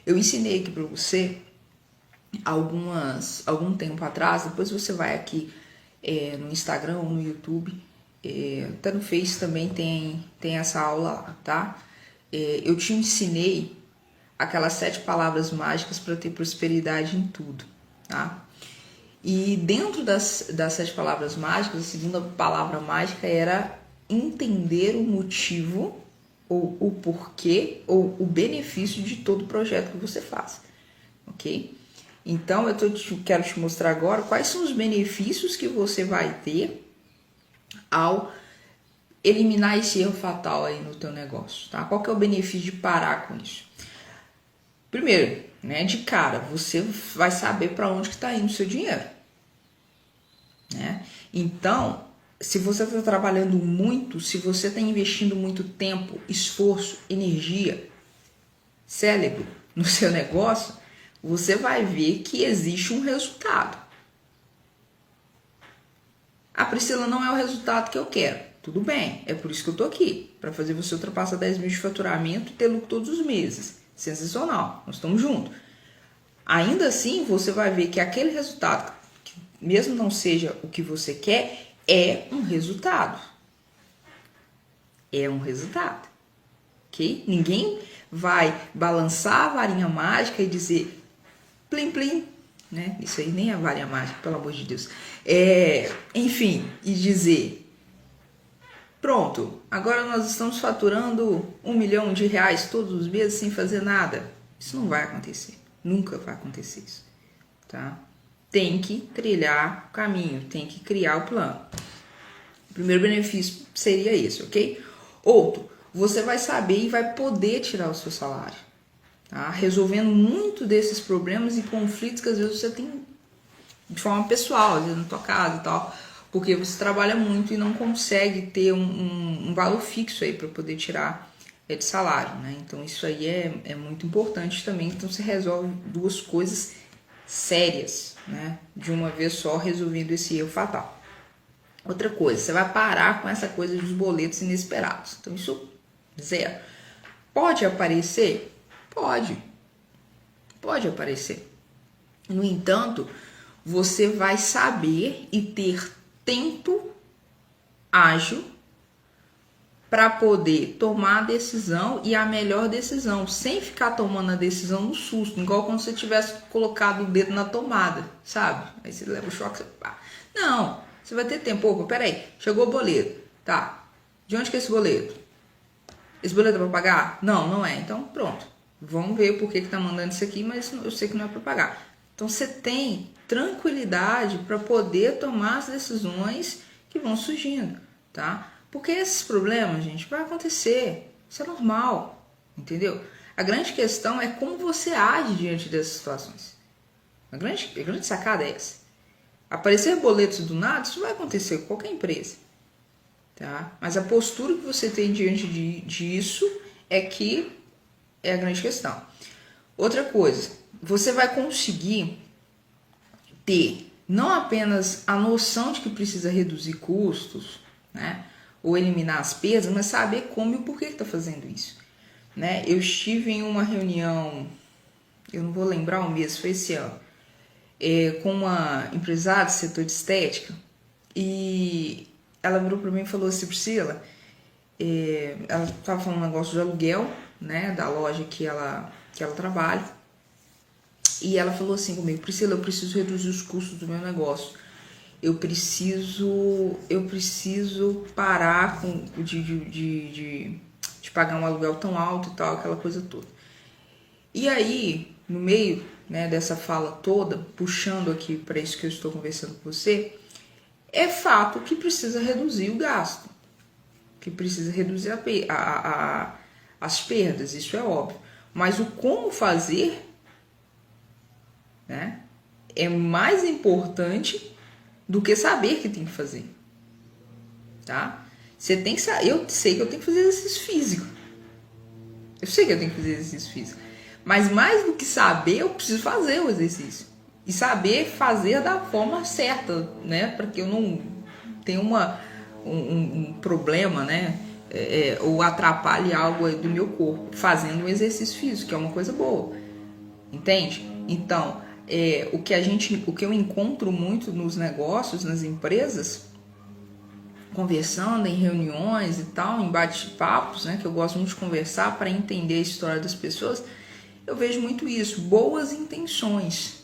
Eu ensinei aqui para você algum tempo atrás, depois você vai aqui no Instagram ou no YouTube, até no Face também tem essa aula lá, tá? Eu te ensinei aquelas 7 palavras mágicas para ter prosperidade em tudo, tá? E dentro das 7 palavras mágicas, a segunda palavra mágica era entender o motivo ou o porquê ou o benefício de todo projeto que você faz, ok? Então quero te mostrar agora quais são os benefícios que você vai ter ao eliminar esse erro fatal aí no teu negócio, tá? Qual que é o benefício de parar com isso? Primeiro, né, de cara, você vai saber para onde que está indo o seu dinheiro, né? Então, se você está trabalhando muito, se você está investindo muito tempo, esforço, energia, cérebro no seu negócio, você vai ver que existe um resultado. A Priscila, não é o resultado que eu quero. Tudo bem, é por isso que eu tô aqui, para fazer você ultrapassar 10 mil de faturamento e ter lucro todos os meses. Sensacional, nós estamos juntos. Ainda assim, você vai ver que aquele resultado, que mesmo não seja o que você quer, é um resultado. É um resultado, ok? Ninguém vai balançar a varinha mágica e dizer plim plim, né? Isso aí nem é varinha mágica, pelo amor de Deus. Enfim, e dizer pronto, agora nós estamos faturando R$1 milhão todos os meses sem fazer nada. Isso não vai acontecer. Nunca vai acontecer isso. Tá? Tem que trilhar o caminho, tem que criar o plano. O primeiro benefício seria esse, ok? Outro, você vai saber e vai poder tirar o seu salário. Tá? Resolvendo muito desses problemas e conflitos que às vezes você tem de forma pessoal, às vezes na tua casa e tal. Porque você trabalha muito e não consegue ter um valor fixo aí para poder tirar de salário, né? Então isso aí é muito importante também. Então você resolve duas coisas sérias, né? De uma vez só, resolvendo esse erro fatal. Outra coisa, você vai parar com essa coisa dos boletos inesperados. Então isso, zero. Pode aparecer? Pode. Pode aparecer. No entanto, você vai saber e ter tempo ágil para poder tomar a decisão e a melhor decisão, sem ficar tomando a decisão no susto, igual quando você tivesse colocado o dedo na tomada, sabe? Aí você leva o choque, você... Não, você vai ter tempo. Opa, peraí, chegou o boleto, tá? De onde que é esse boleto? Esse boleto é para pagar? Não, não é. Então pronto, vamos ver por que tá mandando isso aqui, mas eu sei que não é para pagar. Então você tem tranquilidade para poder tomar as decisões que vão surgindo, tá? Porque esses problemas, gente, vai acontecer. Isso é normal, entendeu? A grande questão é como você age diante dessas situações. A grande sacada é essa. Aparecer boletos do nada, isso vai acontecer com qualquer empresa, tá? Mas a postura que você tem diante disso é que é a grande questão. Outra coisa, você vai conseguir ter não apenas a noção de que precisa reduzir custos, né, ou eliminar as perdas, mas saber como e o porquê que está fazendo isso, né? Eu estive em uma reunião, eu não vou lembrar o mês, foi esse ano, com uma empresária do setor de estética, e ela virou para mim e falou assim: Priscila, ela estava falando um negócio de aluguel, né, da loja que ela trabalha. E ela falou assim comigo: Priscila, eu preciso reduzir os custos do meu negócio. Eu preciso parar de pagar um aluguel tão alto e tal, aquela coisa toda. E aí, no meio, né, dessa fala toda, puxando aqui para isso que eu estou conversando com você, é fato que precisa reduzir o gasto, que precisa reduzir as perdas, isso é óbvio. Mas o como fazer, né, é mais importante do que saber que tem que fazer, tá? Você tem que saber. Eu sei que eu tenho que fazer exercício físico. Eu sei que eu tenho que fazer exercício físico. Mas mais do que saber, eu preciso fazer o exercício. E saber fazer da forma certa, né? Para que eu não tenha um problema, né? Ou atrapalhe algo do meu corpo fazendo um exercício físico, que é uma coisa boa. Entende? Então, o que eu encontro muito nos negócios, nas empresas, conversando em reuniões e tal, em bate-papos, né, que eu gosto muito de conversar para entender a história das pessoas, eu vejo muito isso, boas intenções,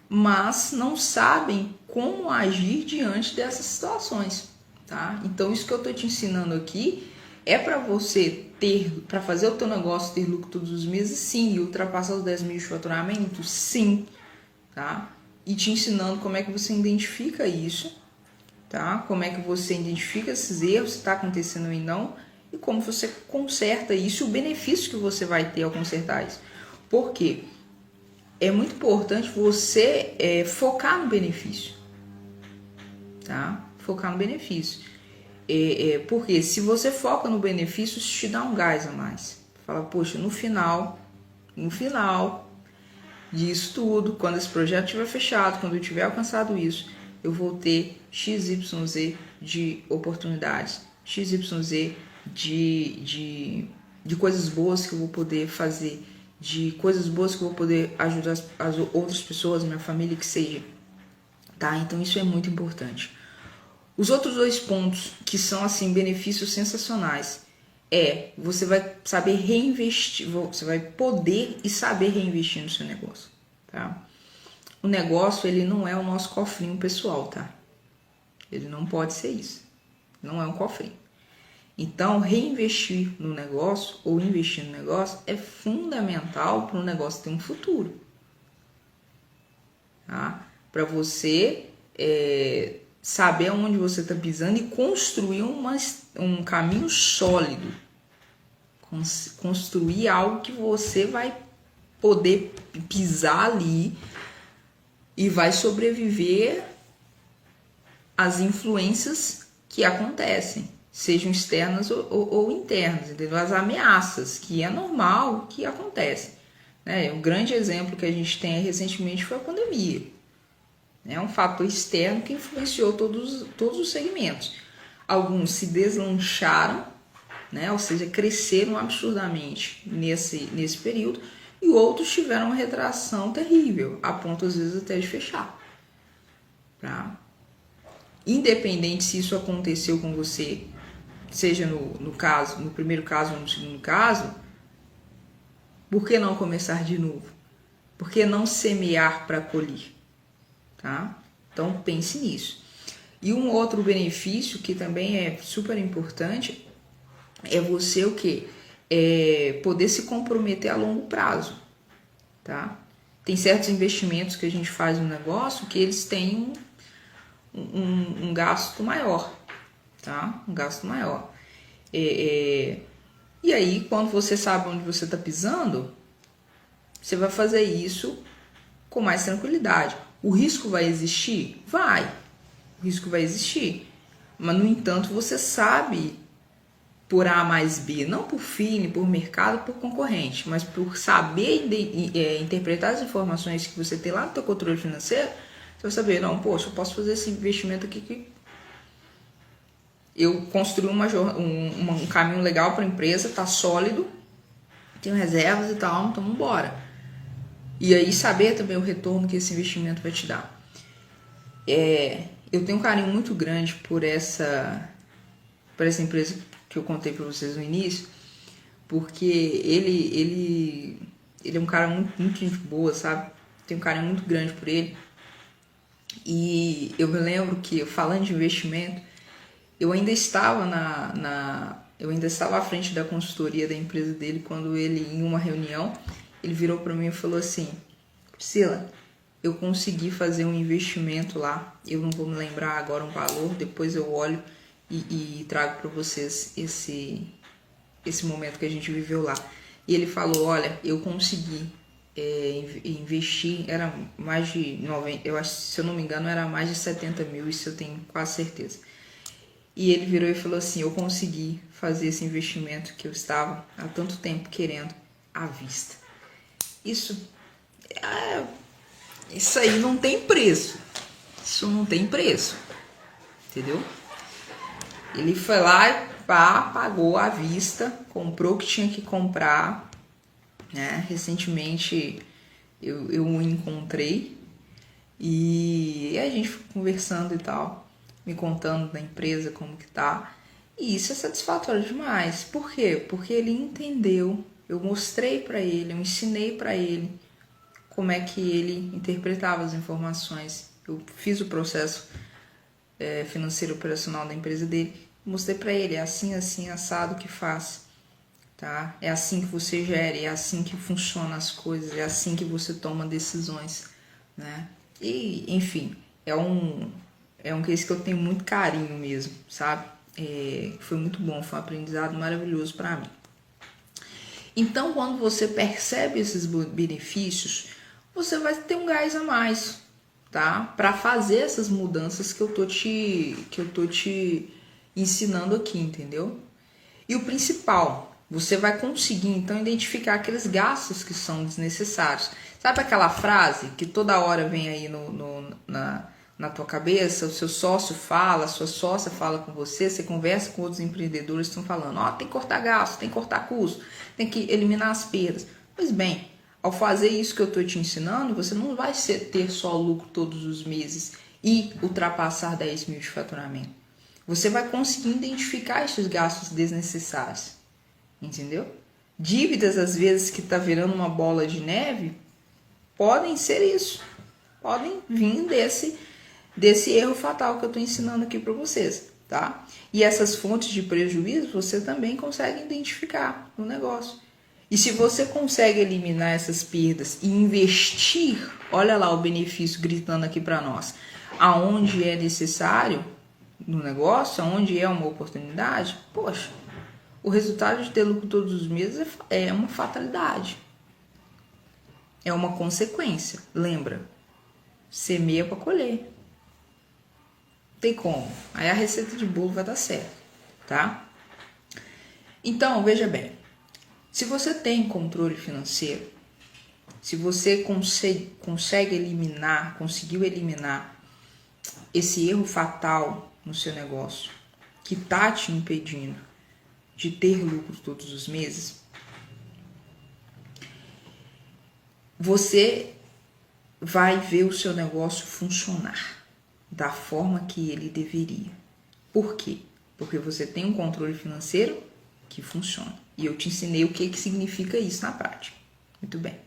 mas não sabem como agir diante dessas situações, tá? Então isso que eu tô te ensinando aqui é para você ter, para fazer o teu negócio ter lucro todos os meses, sim, e ultrapassar os 10 mil de faturamento, sim, tá? E te ensinando como é que você identifica isso, tá? Como é que você identifica esses erros, se está acontecendo ou não, e como você conserta isso, o benefício que você vai ter ao consertar isso. Por quê? É muito importante você focar no benefício, tá? Focar no benefício. Porque se você foca no benefício, isso te dá um gás a mais. Fala, poxa, no final disso tudo, quando esse projeto estiver fechado, quando eu tiver alcançado isso, eu vou ter XYZ de oportunidades, XYZ de coisas boas que eu vou poder fazer, de coisas boas que eu vou poder ajudar as outras pessoas, minha família, que seja. Tá? Então isso é muito importante. Os outros dois pontos que são assim benefícios sensacionais você vai saber reinvestir, você vai poder e saber reinvestir no seu negócio, tá? O negócio, ele não é o nosso cofrinho pessoal, tá? Ele não pode ser isso. Não é um cofrinho. Então, reinvestir no negócio ou investir no negócio é fundamental para o negócio ter um futuro, tá? Para você saber onde você está pisando e construir um caminho sólido. Construir algo que você vai poder pisar ali e vai sobreviver às influências que acontecem, sejam externas ou internas, entendeu? As ameaças, que é normal que acontecem. Né? Um grande exemplo que a gente tem recentemente foi a pandemia. É um fator externo que influenciou todos os segmentos. Alguns se deslancharam, né? Ou seja, cresceram absurdamente nesse período, e outros tiveram uma retração terrível, a ponto às vezes até de fechar. Tá? Independente se isso aconteceu com você, seja no primeiro caso ou no segundo caso, por que não começar de novo? Por que não semear para colher? Tá? Então pense nisso. E um outro benefício que também é super importante é você o quê? Poder se comprometer a longo prazo, tá? Tem certos investimentos que a gente faz no negócio que eles têm um gasto maior, tá? Um gasto maior. E aí, quando você sabe onde você está pisando, você vai fazer isso com mais tranquilidade. O risco vai existir? Vai. O risco vai existir. Mas, no entanto, você sabe por A mais B, não por feeling, por mercado, por concorrente, mas por saber interpretar as informações que você tem lá no seu controle financeiro, você vai saber, não, poxa, eu posso fazer esse investimento aqui que eu construí um caminho legal para a empresa, tá sólido, tenho reservas e tal, então vamos embora. E aí saber também o retorno que esse investimento vai te dar. Eu tenho um carinho muito grande por essa empresa que eu contei para vocês no início, porque ele é um cara muito gente boa, sabe? Tenho um carinho muito grande por ele. E eu me lembro que, falando de investimento, eu ainda estava eu ainda estava à frente da consultoria da empresa dele quando ele, em uma reunião, ele virou para mim e falou assim: Priscila, eu consegui fazer um investimento lá, eu não vou me lembrar agora um valor, depois eu olho e trago para vocês esse momento que a gente viveu lá. E ele falou: olha, eu consegui investir, era mais de 90, eu acho, se eu não me engano, era mais de 70 mil, isso eu tenho quase certeza. E ele virou e falou assim: eu consegui fazer esse investimento que eu estava há tanto tempo querendo à vista. Isso aí não tem preço. Isso não tem preço. Entendeu? Ele foi lá, pagou à vista, comprou o que tinha que comprar, né? Recentemente eu o encontrei e a gente foi conversando e tal, me contando da empresa, como que tá. E isso é satisfatório demais. Por quê? Porque ele entendeu, eu mostrei para ele, eu ensinei para ele como é que ele interpretava as informações. Eu fiz o processo financeiro operacional da empresa dele, mostrei para ele, é assim, assim, assado que faz, tá? É assim que você gere, é assim que funcionam as coisas, é assim que você toma decisões, né? E, enfim, é um case que eu tenho muito carinho mesmo, sabe? Foi muito bom, foi um aprendizado maravilhoso para mim. Então, quando você percebe esses benefícios, você vai ter um gás a mais, tá? Para fazer essas mudanças que eu tô te ensinando aqui, entendeu? E o principal, você vai conseguir então identificar aqueles gastos que são desnecessários. Sabe aquela frase que toda hora vem aí na tua cabeça, o seu sócio fala, a sua sócia fala com você conversa com outros empreendedores que estão falando, tem que cortar gasto, tem que cortar custo, tem que eliminar as perdas. Pois bem, ao fazer isso que eu estou te ensinando, você não vai ter só lucro todos os meses e ultrapassar 10 mil de faturamento. Você vai conseguir identificar esses gastos desnecessários, entendeu? Dívidas, às vezes, que está virando uma bola de neve, podem ser isso. Podem vir desse erro fatal que eu estou ensinando aqui para vocês, tá? E essas fontes de prejuízo você também consegue identificar no negócio. E se você consegue eliminar essas perdas e investir, olha lá o benefício gritando aqui para nós, aonde é necessário no negócio, aonde é uma oportunidade, poxa, o resultado de ter lucro todos os meses é uma fatalidade. É uma consequência. Lembra? Semeia para colher. Tem como. Aí a receita de bolo vai dar certo, tá? Então, veja bem. Se você tem controle financeiro, se você conseguiu eliminar esse erro fatal no seu negócio, que tá te impedindo de ter lucro todos os meses, você vai ver o seu negócio funcionar da forma que ele deveria. Por quê? Porque você tem um controle financeiro que funciona. E eu te ensinei o que significa isso na prática. Muito bem.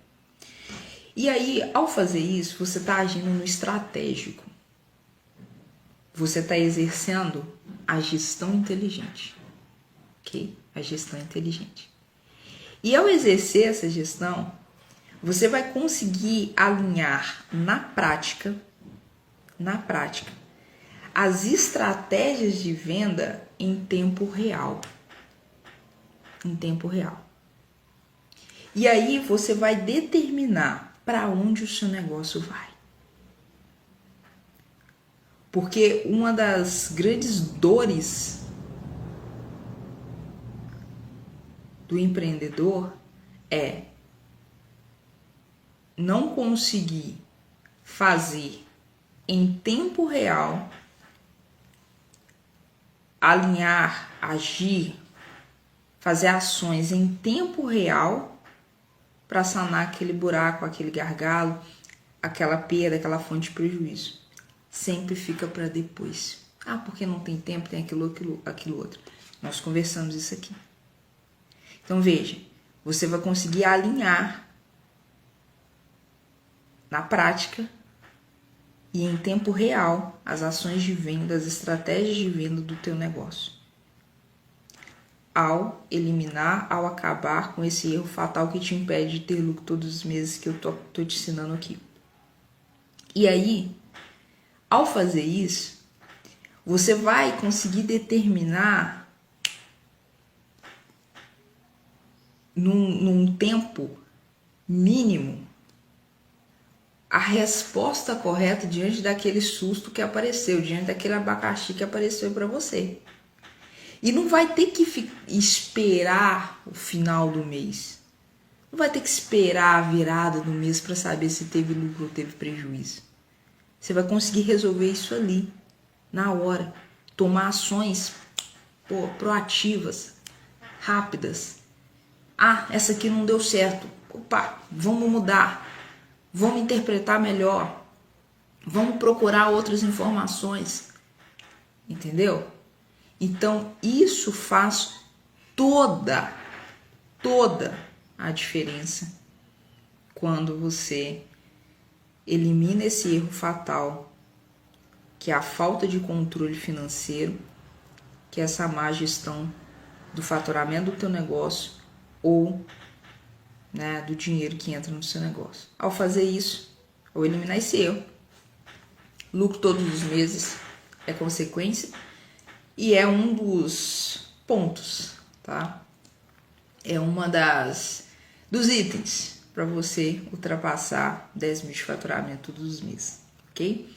E aí, ao fazer isso, você está agindo no estratégico. Você está exercendo a gestão inteligente. Ok? A gestão inteligente. E ao exercer essa gestão, você vai conseguir alinhar na prática, as estratégias de venda em tempo real. E aí você vai determinar para onde o seu negócio vai. Porque uma das grandes dores do empreendedor é não conseguir fazer em tempo real, alinhar, agir, fazer ações em tempo real para sanar aquele buraco, aquele gargalo, aquela perda, aquela fonte de prejuízo. Sempre fica para depois. Porque não tem tempo, tem aquilo outro. Nós conversamos isso aqui. Então veja, você vai conseguir alinhar na prática e em tempo real as ações de venda, as estratégias de venda do teu negócio. Ao acabar com esse erro fatal que te impede de ter lucro todos os meses que eu tô te ensinando aqui. E aí, ao fazer isso, você vai conseguir determinar num tempo mínimo a resposta correta diante daquele susto que apareceu, diante daquele abacaxi que apareceu para você. E não vai ter que esperar o final do mês. Não vai ter que esperar a virada do mês para saber se teve lucro ou teve prejuízo. Você vai conseguir resolver isso ali, na hora. Tomar ações proativas, rápidas. Essa aqui não deu certo. Vamos mudar. Vamos interpretar melhor. Vamos procurar outras informações. Entendeu? Então, isso faz toda a diferença quando você elimina esse erro fatal, que é a falta de controle financeiro, que é essa má gestão do faturamento do teu negócio ou, né, do dinheiro que entra no seu negócio. Ao fazer isso, ao eliminar esse erro, lucro todos os meses é consequência e é um dos pontos, tá? É uma dos itens para você ultrapassar 10 mil de faturamento todos os meses, ok?